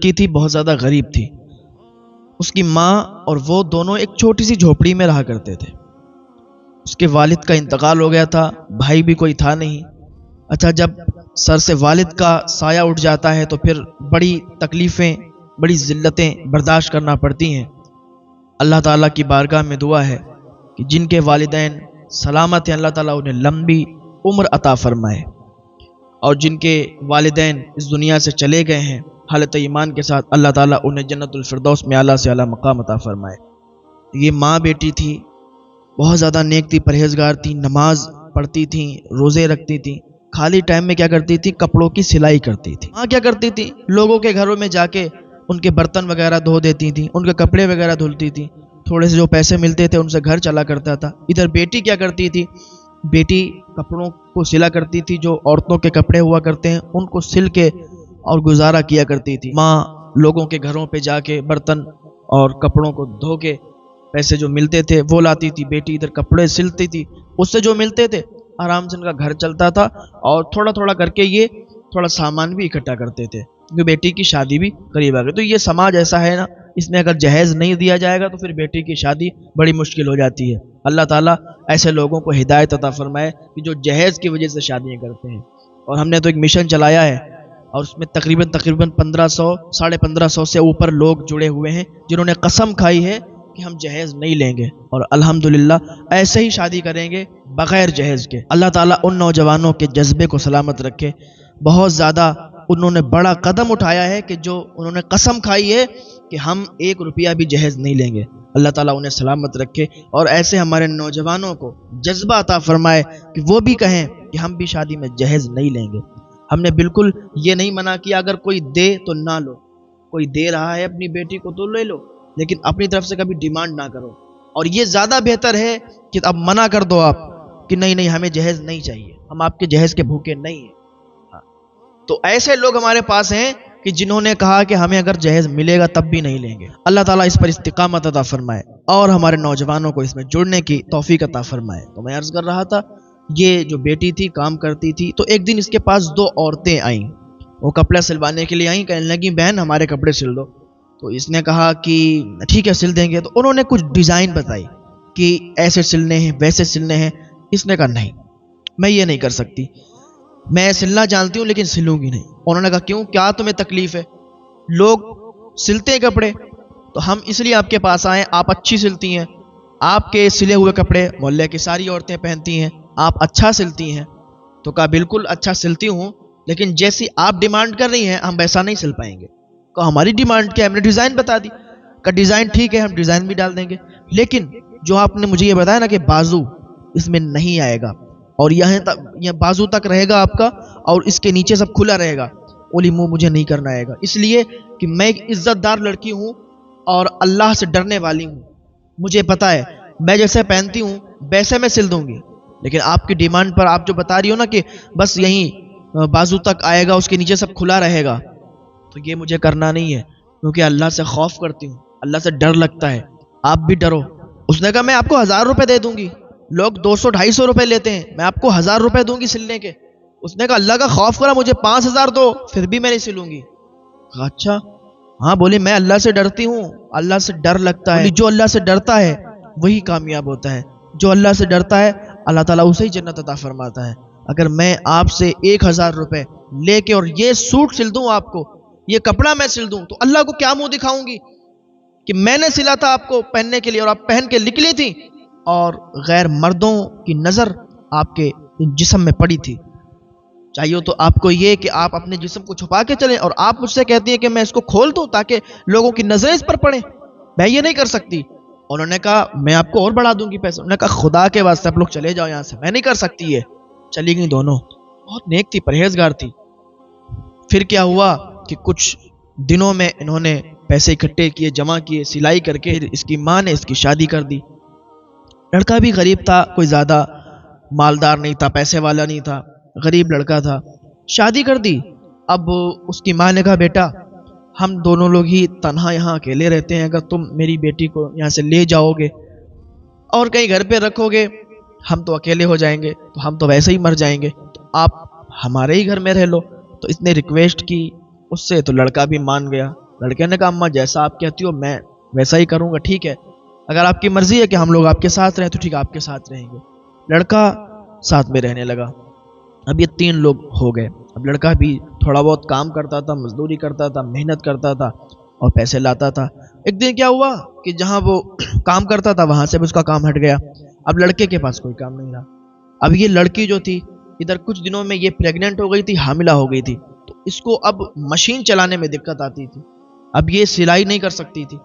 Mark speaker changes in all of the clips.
Speaker 1: لڑکی تھی بہت زیادہ غریب تھی. اس کی ماں اور وہ دونوں ایک چھوٹی سی جھوپڑی میں رہا کرتے تھے. اس کے والد کا انتقال ہو گیا تھا، بھائی بھی کوئی تھا نہیں. اچھا، جب سر سے والد کا سایہ اٹھ جاتا ہے تو پھر بڑی تکلیفیں، بڑی ذلتیں برداشت کرنا پڑتی ہیں. اللہ تعالیٰ کی بارگاہ میں دعا ہے کہ جن کے والدین سلامت ہیں اللہ تعالیٰ انہیں لمبی عمر عطا فرمائے، اور جن کے والدین اس دنیا سے چلے گئے ہیں حالت ایمان کے ساتھ اللہ تعالیٰ انہیں جنت الفردوس میں اعلیٰ سے اعلیٰ مقام عطا فرمائے. یہ ماں بیٹی تھی، بہت زیادہ نیک تھی، پرہیزگار تھی، نماز پڑھتی تھیں، روزے رکھتی تھیں. خالی ٹائم میں کیا کرتی تھی؟ کپڑوں کی سلائی کرتی تھی. ماں کیا کرتی تھی؟ لوگوں کے گھروں میں جا کے ان کے برتن وغیرہ دھو دیتی تھی، ان کے کپڑے وغیرہ دھلتی تھی. تھوڑے سے جو پیسے ملتے تھے ان سے گھر چلا کرتا تھا. ادھر بیٹی کیا کرتی تھی؟ بیٹی کپڑوں کو سلا کرتی تھی، جو عورتوں کے کپڑے ہوا کرتے ہیں ان کو سل کے اور گزارا کیا کرتی تھی. ماں لوگوں کے گھروں پہ جا کے برتن اور کپڑوں کو دھو کے پیسے جو ملتے تھے وہ لاتی تھی. بیٹی ادھر کپڑے سلتی تھی، اس سے جو ملتے تھے آرام سے ان کا گھر چلتا تھا، اور تھوڑا تھوڑا کر کے یہ تھوڑا سامان بھی اکٹھا کرتے تھے کیونکہ بیٹی کی شادی بھی قریب آ گئی. تو یہ سماج ایسا ہے نا، اس میں اگر جہیز نہیں دیا جائے گا تو پھر بیٹی کی شادی بڑی مشکل ہو جاتی ہے. اللہ تعالیٰ ایسے لوگوں کو ہدایت عطا فرمائے کہ جو جہیز کی وجہ سے شادیاں کرتے ہیں. اور ہم نے تو ایک مشن چلایا ہے اور اس میں تقریباً 1500 1550 سے اوپر لوگ جڑے ہوئے ہیں جنہوں نے قسم کھائی ہے کہ ہم جہیز نہیں لیں گے، اور الحمدللہ ایسے ہی شادی کریں گے بغیر جہیز کے. اللہ تعالیٰ ان نوجوانوں کے جذبے کو سلامت رکھے. بہت زیادہ انہوں نے بڑا قدم اٹھایا ہے کہ جو انہوں نے قسم کھائی ہے کہ ہم 1 روپیہ بھی جہیز نہیں لیں گے. اللہ تعالیٰ انہیں سلامت رکھے اور ایسے ہمارے نوجوانوں کو جذبہ عطا فرمائے کہ وہ بھی کہیں کہ ہم بھی شادی میں جہیز نہیں لیں گے. ہم نے بالکل یہ نہیں منع کیا اگر کوئی دے تو نہ لو، کوئی دے رہا ہے اپنی بیٹی کو تو لے لو، لیکن اپنی طرف سے کبھی ڈیمانڈ نہ کرو. اور یہ زیادہ بہتر ہے کہ اب منع کر دو آپ کہ نہیں نہیں ہمیں جہیز نہیں چاہیے، ہم آپ کے جہیز کے بھوکے نہیں ہیں. تو ایسے لوگ ہمارے پاس ہیں کہ جنہوں نے کہا کہ ہمیں اگر جہیز ملے گا تب بھی نہیں لیں گے. اللہ تعالیٰ اس پر استقامت عطا فرمائے اور ہمارے نوجوانوں کو اس میں جڑنے کی توفیق عطا فرمائے. تو میں عرض کر رہا تھا، یہ جو بیٹی تھی کام کرتی تھی، تو ایک دن اس کے پاس 2 عورتیں آئیں. وہ کپڑا سلوانے کے لیے آئیں، کہنے لگیں بہن ہمارے کپڑے سل دو. تو اس نے کہا کہ ٹھیک ہے سل دیں گے. تو انہوں نے کچھ ڈیزائن بتائی کہ ایسے سلنے ہیں ویسے سلنے ہیں. اس نے کہا نہیں میں یہ نہیں کر سکتی، میں سلنا جانتی ہوں لیکن سلوں گی نہیں. انہوں نے کہا کیوں، کیا تمہیں تکلیف ہے؟ لوگ سلتے ہیں کپڑے تو ہم اس لیے آپ کے پاس آئے، آپ اچھی سلتی ہیں، آپ کے سلے ہوئے کپڑے محلے کی ساری عورتیں پہنتی ہیں، آپ اچھا سلتی ہیں. تو کہا بالکل اچھا سلتی ہوں، لیکن جیسی آپ ڈیمانڈ کر رہی ہیں ہم ویسا نہیں سل پائیں گے. کہا ہماری ڈیمانڈ کیا ہے؟ ہم نے ڈیزائن بتا دی. کہا ڈیزائن ٹھیک ہے ہم ڈیزائن بھی ڈال دیں گے، لیکن جو آپ نے مجھے یہ بتایا نا کہ بازو اس میں نہیں آئے گا، اور یہ بازو تک رہے گا آپ کا اور اس کے نیچے سب کھلا رہے گا، اولی منہ مجھے نہیں کرنا آئے گا. اس لیے کہ میں ایک عزت دار لڑکی ہوں اور اللہ سے ڈرنے والی ہوں. مجھے پتا ہے میں جیسے پہنتی ہوں ویسے میں سل دوں گی، لیکن آپ کی ڈیمانڈ پر آپ جو بتا رہی ہو نا کہ بس یہیں بازو تک آئے گا اس کے نیچے سب کھلا رہے گا، تو یہ مجھے کرنا نہیں ہے کیونکہ اللہ سے خوف کرتی ہوں، اللہ سے ڈر لگتا ہے. آپ بھی ڈرو. اس نے کہا میں آپ کو 1000 روپے دے دوں گی. لوگ 200-250 روپے لیتے ہیں، میں آپ کو 1000 روپے دوں گی سلنے کے. اس نے کہا اللہ کا خوف کرا مجھے 5000 دو پھر بھی میں نہیں سلوں گی. کہا اچھا ہاں، بولی میں اللہ سے ڈرتی ہوں، اللہ سے ڈر لگتا ہے. جو اللہ سے ڈرتا ہے وہی کامیاب ہوتا ہے، جو اللہ سے ڈرتا ہے اللہ تعالیٰ اسے ہی جنت عطا فرماتا ہے. اگر میں آپ سے 1000 روپے لے کے اور یہ سوٹ سل دوں آپ کو، یہ کپڑا میں سل دوں، تو اللہ کو کیا منہ دکھاؤں گی کہ میں نے سلا تھا آپ کو پہننے کے لیے اور آپ پہن کے نکلی تھی اور غیر مردوں کی نظر آپ کے جسم میں پڑی تھی. چاہیے تو آپ کو یہ کہ آپ اپنے جسم کو چھپا کے چلیں، اور آپ مجھ سے کہتی ہیں کہ میں اس کو کھول دوں تاکہ لوگوں کی نظریں اس پر پڑیں. میں یہ نہیں کر سکتی. انہوں نے کہا میں آپ کو اور بڑھا دوں گی پیسے. انہوں نے کہا خدا کے واسطے آپ لوگ چلے جاؤ یہاں سے، میں نہیں کر سکتی. یہ چلی گئی دونوں. بہت نیک تھی، پرہیزگار تھی. پھر کیا ہوا کہ کچھ دنوں میں انہوں نے پیسے اکٹھے کیے، جمع کیے، سلائی کر کے اس کی ماں نے اس کی شادی کر دی. لڑکا بھی غریب تھا، کوئی زیادہ مالدار نہیں تھا، پیسے والا نہیں تھا، غریب لڑکا تھا. شادی کر دی. اب اس کی ماں نے کہا بیٹا ہم دونوں لوگ ہی تنہا یہاں اکیلے رہتے ہیں، اگر تم میری بیٹی کو یہاں سے لے جاؤ گے اور کہیں گھر پہ رکھو گے ہم تو اکیلے ہو جائیں گے، تو ہم تو ویسے ہی مر جائیں گے، تو آپ ہمارے ہی گھر میں رہ لو. تو اس نے ریکویسٹ کی اس سے، تو لڑکا بھی مان گیا. لڑکے نے کہا اماں جیسا آپ کہتی ہو میں ویسا ہی کروں گا، ٹھیک ہے، اگر آپ کی مرضی ہے کہ ہم لوگ آپ کے ساتھ رہیں تو ٹھیک ہے آپ کے ساتھ رہیں گے۔ لڑکا ساتھ میں رہنے لگا۔ اب یہ 3 لوگ ہو گئے۔ اب لڑکا بھی تھوڑا بہت کام کرتا تھا، مزدوری کرتا تھا، محنت کرتا تھا اور پیسے لاتا تھا۔ ایک دن کیا ہوا کہ جہاں وہ کام کرتا تھا وہاں سے بھی اس کا کام ہٹ گیا۔ اب لڑکے کے پاس کوئی کام نہیں رہا۔ اب یہ لڑکی جو تھی ادھر کچھ دنوں میں یہ پریگننٹ ہو گئی تھی، حاملہ ہو گئی تھی، تو اس کو اب مشین چلانے میں دقت آتی تھی، اب یہ سلائی نہیں کر سکتی تھی۔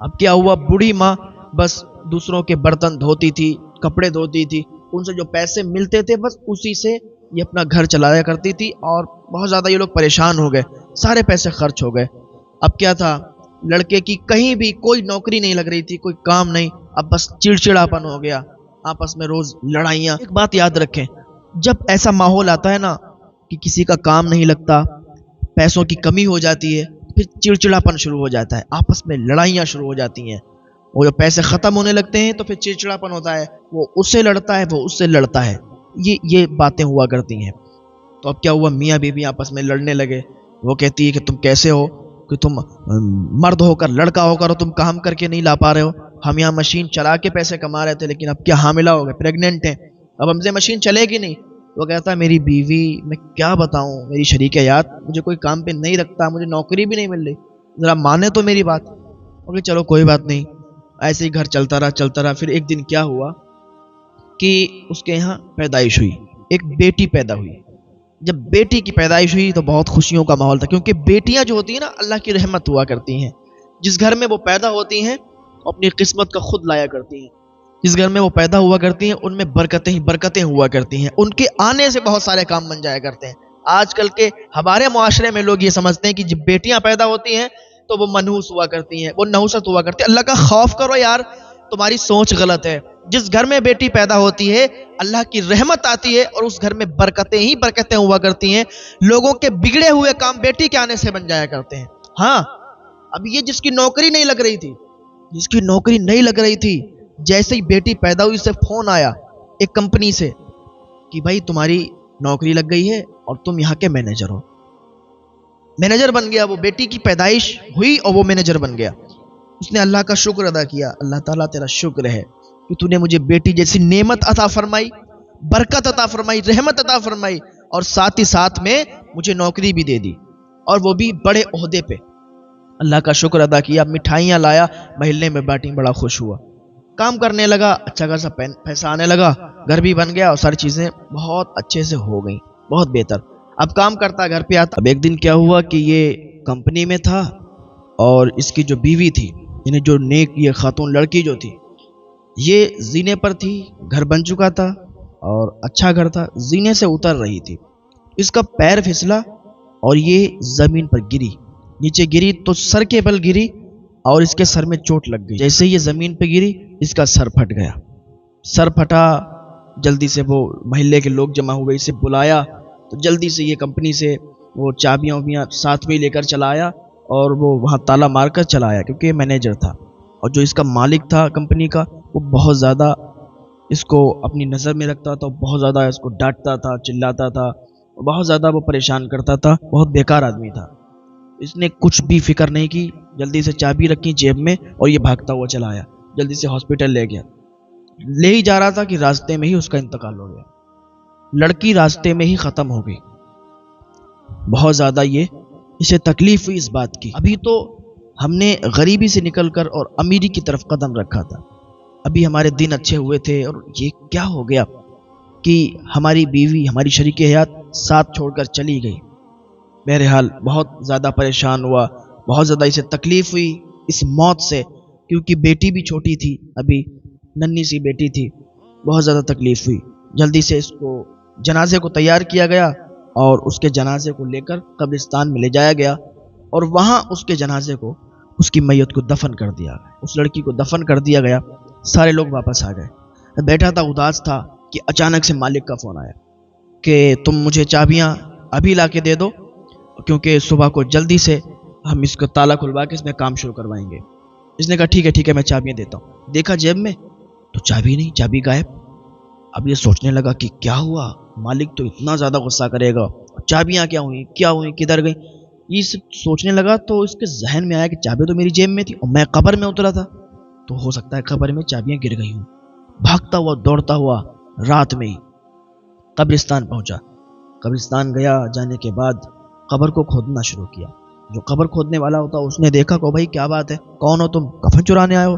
Speaker 1: اب کیا ہوا، بوڑھی ماں بس دوسروں کے برتن دھوتی تھی، کپڑے دھوتی تھی، ان سے جو پیسے ملتے تھے بس اسی سے یہ اپنا گھر چلایا کرتی تھی، اور بہت زیادہ یہ لوگ پریشان ہو گئے، سارے پیسے خرچ ہو گئے۔ اب کیا تھا، لڑکے کی کہیں بھی کوئی نوکری نہیں لگ رہی تھی، کوئی کام نہیں، اب بس چڑچڑاپن ہو گیا، آپس میں روز لڑائیاں۔ ایک بات یاد رکھیں، جب ایسا ماحول آتا ہے نا کہ کسی کا کام نہیں لگتا، پیسوں کی کمی ہو جاتی ہے، پھر چڑچڑاپن شروع ہو جاتا ہے، آپس میں لڑائیاں شروع ہو جاتی ہیں۔ وہ جو پیسے ختم ہونے لگتے ہیں تو پھر چڑچڑاپن ہوتا ہے، وہ اس سے لڑتا ہے، وہ اس سے لڑتا ہے، یہ باتیں ہوا کرتی ہیں۔ تو اب کیا ہوا، میاں بیوی آپس میں لڑنے لگے۔ وہ کہتی ہے کہ تم کیسے ہو کہ تم مرد ہو کر، لڑکا ہو کر تم کام کر کے نہیں لا پا رہے ہو، ہم یہاں مشین چلا کے پیسے کما رہے تھے لیکن اب کیا حاملہ ہو گئے، پریگننٹ ہیں، اب ہم سے مشین چلے گی نہیں۔ وہ کہتا ہے میری بیوی، میں کیا بتاؤں، میری شریک حیات مجھے کوئی کام پہ نہیں رکھتا، مجھے نوکری بھی نہیں مل رہی، ذرا مانے تو میری بات۔ اوکے چلو کوئی بات نہیں، ایسے ہی گھر چلتا رہا۔ پھر ایک دن کیا ہوا کہ اس کے یہاں پیدائش ہوئی، ایک بیٹی پیدا ہوئی۔ جب بیٹی کی پیدائش ہوئی تو بہت خوشیوں کا ماحول تھا، کیونکہ بیٹیاں جو ہوتی ہیں نا اللہ کی رحمت ہوا کرتی ہیں، جس گھر میں وہ پیدا ہوتی ہیں اپنی قسمت کا خود لایا کرتی ہیں، جس گھر میں وہ پیدا ہوا کرتی ہیں ان میں برکتیں ہی برکتیں ہوا کرتی ہیں، ان کے آنے سے بہت سارے کام بن جایا کرتے ہیں۔ آج کل کے ہمارے معاشرے میں لوگ یہ سمجھتے ہیں کہ جب بیٹیاں پیدا ہوتی ہیں تو وہ منحوس ہوا کرتی ہیں، وہ نحوست ہوا کرتی ہے۔ اللہ کا خوف کرو یار، تمہاری سوچ غلط ہے۔ جس گھر میں بیٹی پیدا ہوتی ہے اللہ کی رحمت آتی ہے اور اس گھر میں برکتیں ہی برکتیں ہوا کرتی ہیں، لوگوں کے بگڑے ہوئے کام بیٹی کے آنے سے بن جایا کرتے ہیں۔ ہاں، اب یہ جس کی نوکری نہیں لگ رہی تھی، جس کی نوکری نہیں لگ رہی تھی، جیسے ہی بیٹی پیدا ہوئی سے فون آیا ایک کمپنی سے کہ بھائی تمہاری نوکری لگ گئی ہے اور تم یہاں کے مینیجر ہو۔ مینیجر بن گیا، وہ بیٹی کی پیدائش ہوئی اور وہ مینیجر بن گیا۔ اس نے اللہ کا شکر ادا کیا، اللہ تعالیٰ تیرا شکر ہے کہ تو نے مجھے بیٹی جیسی نعمت عطا فرمائی، برکت عطا فرمائی، رحمت عطا فرمائی، اور ساتھ ہی ساتھ میں مجھے نوکری بھی دے دی، اور وہ بھی بڑے عہدے پہ۔ اللہ کا شکر ادا کیا، مٹھائیاں لایا، محلے میں بانٹی، بڑا خوش ہوا، کام کرنے لگا، اچھا خاصا پیسہ آنے لگا، گھر بھی بن گیا اور ساری چیزیں بہت اچھے سے ہو گئیں، بہت بہتر۔ اب کام کرتا گھر پہ آتا۔ اب ایک دن کیا ہوا کہ یہ کمپنی میں تھا اور اس کی جو بیوی تھی، یعنی جو نیک یہ خاتون لڑکی جو تھی، یہ زینے پر تھی، گھر بن چکا تھا اور اچھا گھر تھا، زینے سے اتر رہی تھی، اس کا پیر پھسلا اور یہ زمین پر گری، نیچے گری تو سر کے بل گری اور اس کے سر میں چوٹ لگ گئی۔ جیسے یہ زمین پہ گری اس کا سر پھٹ گیا، سر پھٹا، جلدی سے وہ محلے کے لوگ جمع ہوئے، اسے بلایا تو جلدی سے یہ کمپنی سے وہ چابیاں ساتھ میں لے کر چلا آیا اور وہ وہاں تالا مار کر چلا آیا، کیونکہ یہ مینیجر تھا اور جو اس کا مالک تھا کمپنی کا وہ بہت زیادہ اس کو اپنی نظر میں رکھتا تھا، بہت زیادہ اس کو ڈانٹتا تھا، چلاتا تھا، بہت زیادہ وہ پریشان کرتا تھا، بہت بیکار آدمی تھا۔ اس نے کچھ بھی فکر نہیں کی، جلدی سے چابی رکھی جیب میں اور یہ بھاگتا ہوا چلا آیا، جلدی سے ہاسپٹل لے گیا۔ لے ہی جا رہا تھا کہ راستے میں ہی اس کا انتقال ہو گیا، لڑکی راستے میں ہی ختم ہو گئی۔ بہت زیادہ اسے تکلیف ہوئی اس بات کی۔ ابھی تو ہم نے غریبی سے نکل کر اور امیری کی طرف قدم رکھا تھا، ابھی ہمارے دن اچھے ہوئے تھے، اور یہ کیا ہو گیا کہ ہماری بیوی، ہماری شریک حیات ساتھ چھوڑ کر چلی گئی۔ بہرحال بہت زیادہ پریشان ہوا، بہت زیادہ اسے تکلیف ہوئی اس موت سے، کیونکہ بیٹی بھی چھوٹی تھی، ابھی ننھی سی بیٹی تھی، بہت زیادہ تکلیف ہوئی۔ جلدی سے اس کو جنازے کو تیار کیا گیا اور اس کے جنازے کو لے کر قبرستان میں لے جایا گیا، اور وہاں اس کے جنازے کو، اس کی میت کو دفن کر دیا گیا، اس لڑکی کو دفن کر دیا گیا۔ سارے لوگ واپس آ گئے۔ بیٹھا تھا، اداس تھا کہ اچانک سے مالک کا فون آیا کہ تم مجھے چابیاں ابھی لا کے دے دو، کیونکہ صبح کو جلدی سے ہم اس کو تالا کھلوا کے اس میں کام شروع کروائیں گے۔ اس نے کہا ٹھیک ہے میں چابیاں دیتا ہوں۔ دیکھا جیب میں تو چابی نہیں، چابی غائب۔ اب یہ سوچنے لگا کہ کیا ہوا، مالک تو اتنا زیادہ غصہ کرے گا، چابیاں کیا ہوئیں، کدھر گئیں؟ یہ سب سوچنے لگا تو اس کے ذہن میں آیا کہ چابی تو میری جیب میں تھی اور میں قبر میں اترا تھا، تو ہو سکتا ہے قبر میں چابیاں گر گئی ہوں۔ بھاگتا ہوا دوڑتا ہوا رات میں ہی قبرستان پہنچا۔ قبرستان گیا، جانے کے بعد قبر کو کھودنا شروع کیا۔ جو قبر کھودنے والا ہوتا اس نے دیکھا کہ بھائی کیا بات ہے، کون ہو تم؟ کفن چرانے آئے ہو؟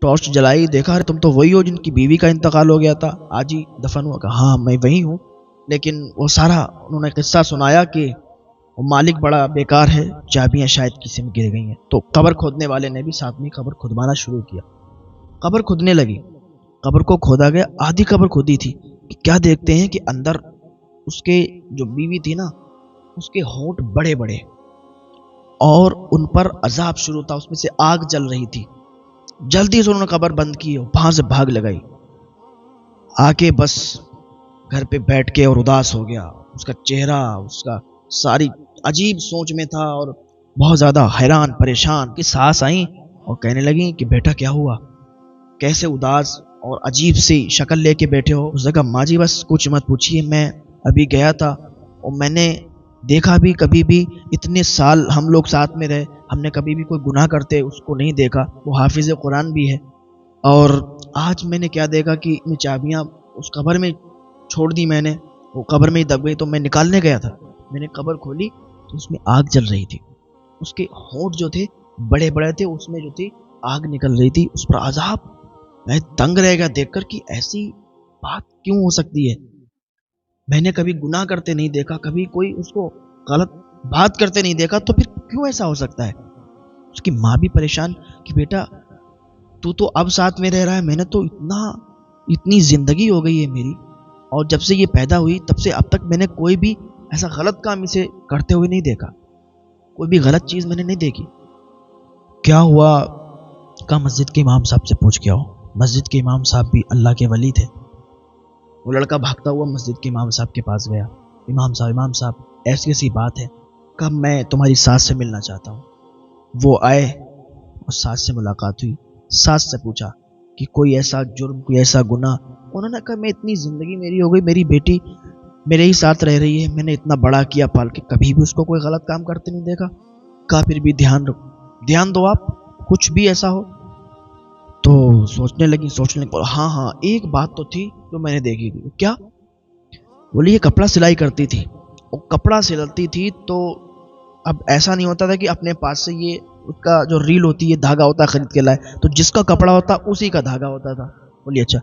Speaker 1: ٹارچ جلائی، دیکھا تم تو وہی ہو جن کی بیوی کا انتقال ہو گیا تھا، آج ہی دفن ہوا۔ کہا ہاں میں وہی ہوں، لیکن وہ سارا انہوں نے قصہ سنایا کہ وہ مالک بڑا بیکار ہے، چابیاں شاید کسی میں گر گئی ہیں۔ تو قبر کھودنے والے نے بھی ساتھ میں قبر کھدوانا شروع کیا۔ قبر کھدنے لگی، قبر کو کھودا گیا، آدھی قبر کھودی تھی کہ کیا دیکھتے ہیں کہ اندر اس کے جو بیوی تھی نا، اس کے ہونٹ بڑے بڑے اور ان پر عذاب شروع تھا، اس میں سے آگ جل رہی تھی۔ جلدی سے انہوں نے قبر بند کی اور وہاں سے بھاگ لگائی، آ کے بس گھر پہ بیٹھ کے اور اداس ہو گیا۔ اس کا چہرہ، اس کا ساری عجیب سوچ میں تھا اور بہت زیادہ حیران پریشان کی سانس آئیں اور کہنے لگیں کہ بیٹا کیا ہوا، کیسے اداس اور عجیب سی شکل لے کے بیٹھے ہو؟ اس نے کہا ماں جی بس کچھ مت پوچھیے، میں ابھی گیا تھا اور میں نے دیکھا بھی، کبھی بھی اتنے سال ہم لوگ ساتھ میں رہے، ہم نے کبھی بھی کوئی گناہ کرتے اس کو نہیں دیکھا، وہ حافظ قرآن بھی ہے، اور آج میں نے کیا دیکھا کہ اتنی چابیاں اس قبر میں چھوڑ دی میں نے، وہ قبر میں ہی دب گئی۔ تو میں نکالنے گیا تھا، میں نے قبر کھولی تو اس میں آگ جل رہی تھی، اس کے ہونٹ جو تھے بڑے بڑے تھے، اس میں جو تھی آگ نکل رہی تھی، اس پر عذاب۔ میں دنگ رہ گیا دیکھ کر کہ ایسی بات کیوں ہو سکتی ہے، میں نے کبھی گناہ کرتے نہیں دیکھا، کبھی کوئی اس کو غلط بات کرتے نہیں دیکھا، تو پھر کیوں ایسا ہو سکتا ہے؟ اس کی ماں بھی پریشان کہ بیٹا تو اب ساتھ میں رہ رہا ہے، میں نے تو اتنی زندگی ہو گئی ہے میری، اور جب سے یہ پیدا ہوئی تب سے اب تک میں نے کوئی بھی ایسا غلط کام اسے کرتے ہوئے نہیں دیکھا، کوئی بھی غلط چیز میں نے نہیں دیکھی۔ کیا ہوا؟ کا مسجد کے امام صاحب سے پوچھ کے آؤ۔ مسجد کے امام صاحب بھی اللہ کے ولی تھے۔ وہ لڑکا بھاگتا ہوا مسجد کے امام صاحب کے پاس گیا۔ امام صاحب ایسی ایسی بات ہے، کہا میں تمہاری ساس سے ملنا چاہتا ہوں۔ وہ آئے اور ساس سے ملاقات ہوئی، ساس سے پوچھا کہ کوئی ایسا جرم، کوئی ایسا گناہ؟ انہوں نے کہا میں اتنی زندگی میری ہو گئی، میری بیٹی میرے ہی ساتھ رہ رہی ہے، میں نے اتنا بڑا کیا پال کے، کبھی بھی اس کو کوئی غلط کام کرتے نہیں دیکھا۔ کہا پھر بھی دھیان دو آپ، کچھ بھی ایسا ہو۔ تو سوچنے لگی ہاں ایک بات تو تھی جو میں نے دیکھی تھی۔ کیا؟ بولی یہ کپڑا سلائی کرتی تھی، اور کپڑا سلتی تھی تو اب ایسا نہیں ہوتا تھا کہ اپنے پاس سے یہ اس کا جو ریل ہوتی ہے، دھاگا ہوتا ہے خرید کے لائے، تو جس کا کپڑا ہوتا اسی کا دھاگا ہوتا تھا۔ بولی اچھا،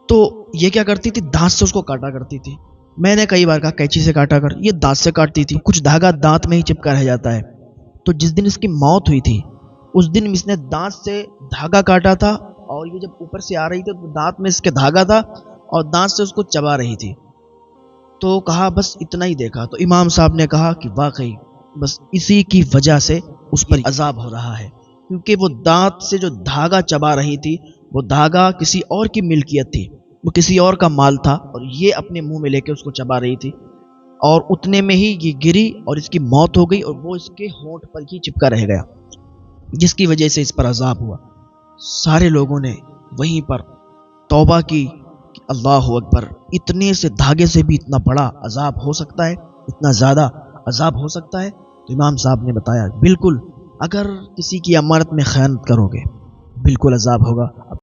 Speaker 1: تو یہ کیا کرتی تھی؟ دانت سے اس کو کاٹا کرتی تھی۔ میں نے کئی بار کہا قینچی سے کاٹا کر، یہ دانت سے کاٹتی تھی، کچھ دھاگا دانت میں ہی چپکا رہ جاتا ہے۔ تو جس دن اس کی موت ہوئی تھی اس دن اس نے دانت سے دھاگا کاٹا تھا، اور یہ جب اوپر سے آ رہی تھی تو دانت میں اس کے دھاگا تھا اور دانت سے اس کو چبا رہی تھی۔ تو کہا بس اتنا ہی دیکھا۔ تو امام صاحب نے کہا کہ واقعی بس اسی کی وجہ سے اس پر عذاب ہو رہا ہے، کیونکہ وہ دانت سے جو دھاگا چبا رہی تھی وہ دھاگا کسی اور کی ملکیت تھی، وہ کسی اور کا مال تھا، اور یہ اپنے منہ میں لے کے اس کو چبا رہی تھی، اور اتنے میں ہی یہ گری اور اس کی موت ہو گئی، اور وہ اس کے ہونٹ پر ہی چپکا رہ گیا، جس کی وجہ سے اس پر عذاب ہوا۔ سارے لوگوں نے وہیں پر توبہ کی کہ اللہ اکبر، اتنے سے دھاگے سے بھی اتنا بڑا عذاب ہو سکتا ہے، اتنا زیادہ عذاب ہو سکتا ہے؟ تو امام صاحب نے بتایا بالکل، اگر کسی کی امانت میں خیانت کرو گے بالکل عذاب ہوگا۔